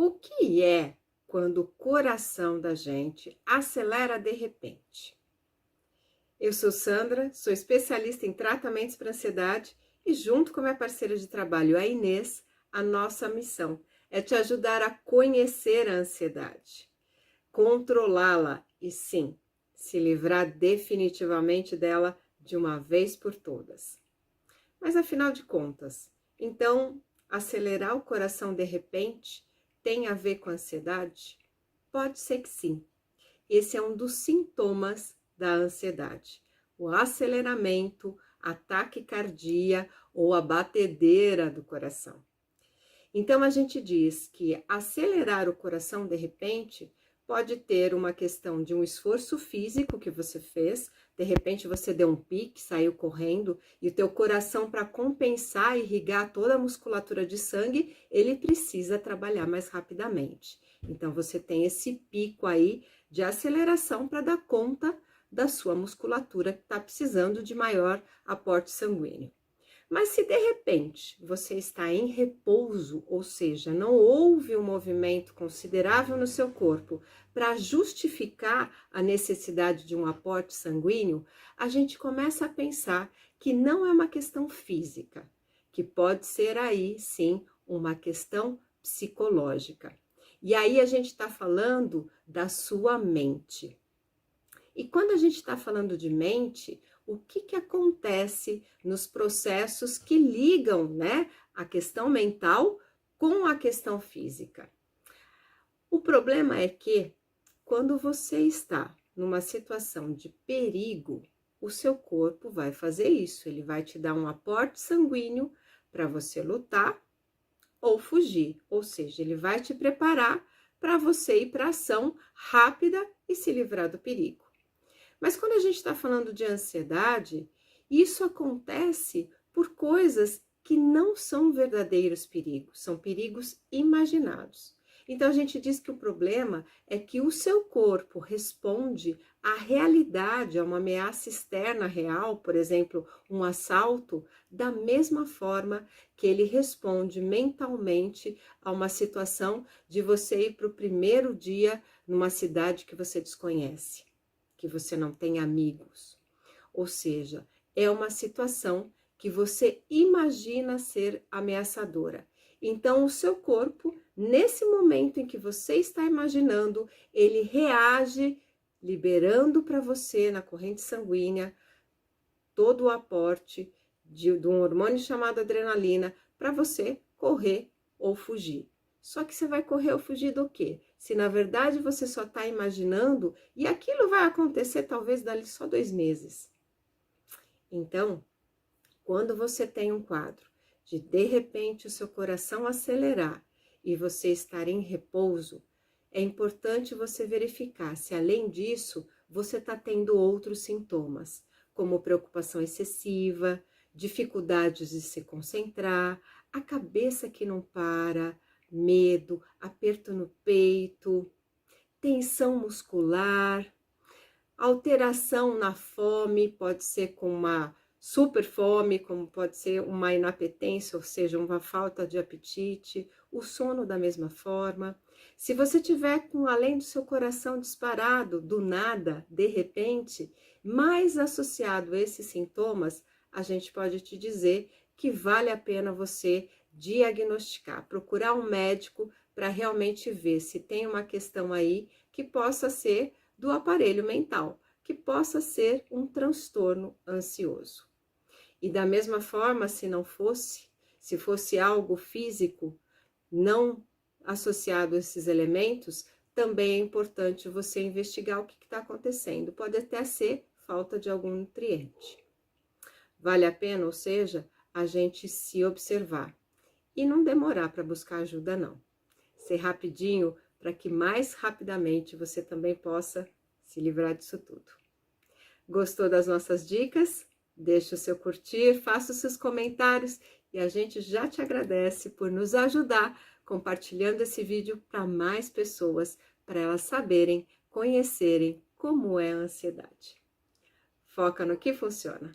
O que é quando o coração da gente acelera de repente? Eu sou Sandra, sou especialista em tratamentos para ansiedade e junto com minha parceira de trabalho, a Inês, a nossa missão é te ajudar a conhecer a ansiedade, controlá-la e sim, se livrar definitivamente dela de uma vez por todas. Mas afinal de contas, então acelerar o coração de repente tem a ver com ansiedade? Pode ser que sim. Esse é um dos sintomas da ansiedade. O aceleramento, a taquicardia ou a batedeira do coração. Então a gente diz que acelerar o coração de repente pode ter uma questão de um esforço físico que você fez, de repente você deu um pique, saiu correndo e o teu coração, para compensar e irrigar toda a musculatura de sangue, ele precisa trabalhar mais rapidamente. Então você tem esse pico aí de aceleração para dar conta da sua musculatura que está precisando de maior aporte sanguíneo. Mas se de repente você está em repouso, ou seja, não houve um movimento considerável no seu corpo para justificar a necessidade de um aporte sanguíneo, a gente começa a pensar que não é uma questão física, que pode ser aí sim uma questão psicológica. E aí a gente está falando da sua mente. E quando a gente está falando de mente, o que acontece nos processos que ligam, né, a questão mental com a questão física? O problema é que quando você está numa situação de perigo, o seu corpo vai fazer isso, ele vai te dar um aporte sanguíneo para você lutar ou fugir, ou seja, ele vai te preparar para você ir para ação rápida e se livrar do perigo. Mas quando a gente está falando de ansiedade, isso acontece por coisas que não são verdadeiros perigos, são perigos imaginados. Então a gente diz que o problema é que o seu corpo responde à realidade, a uma ameaça externa real, por exemplo, um assalto, da mesma forma que ele responde mentalmente a uma situação de você ir para o primeiro dia numa cidade que você desconhece, que você não tem amigos. Ou seja, é uma situação que você imagina ser ameaçadora. Então, o seu corpo, nesse momento em que você está imaginando, ele reage liberando para você, na corrente sanguínea, todo o aporte de um hormônio chamado adrenalina para você correr ou fugir. Só que você vai correr ou fugir do quê? Se na verdade você só está imaginando e aquilo vai acontecer talvez dali só 2 meses. Então, quando você tem um quadro de repente o seu coração acelerar e você estar em repouso, é importante você verificar se além disso você está tendo outros sintomas, como preocupação excessiva, dificuldades de se concentrar, a cabeça que não para, medo, aperto no peito, tensão muscular, alteração na fome, pode ser com uma super fome, como pode ser uma inapetência, ou seja, uma falta de apetite, o sono da mesma forma. Se você tiver com, além do seu coração disparado, do nada, de repente, mais associado a esses sintomas, a gente pode te dizer que vale a pena você diagnosticar, procurar um médico para realmente ver se tem uma questão aí que possa ser do aparelho mental, que possa ser um transtorno ansioso. E da mesma forma, se fosse algo físico não associado a esses elementos, também é importante você investigar o que está acontecendo. Pode até ser falta de algum nutriente. Vale a pena, ou seja, a gente se observar e não demorar para buscar ajuda, não. Ser rapidinho para que mais rapidamente você também possa se livrar disso tudo. Gostou das nossas dicas? Deixe o seu curtir, faça os seus comentários e a gente já te agradece por nos ajudar compartilhando esse vídeo para mais pessoas, para elas saberem, conhecerem como é a ansiedade. Foca no que funciona.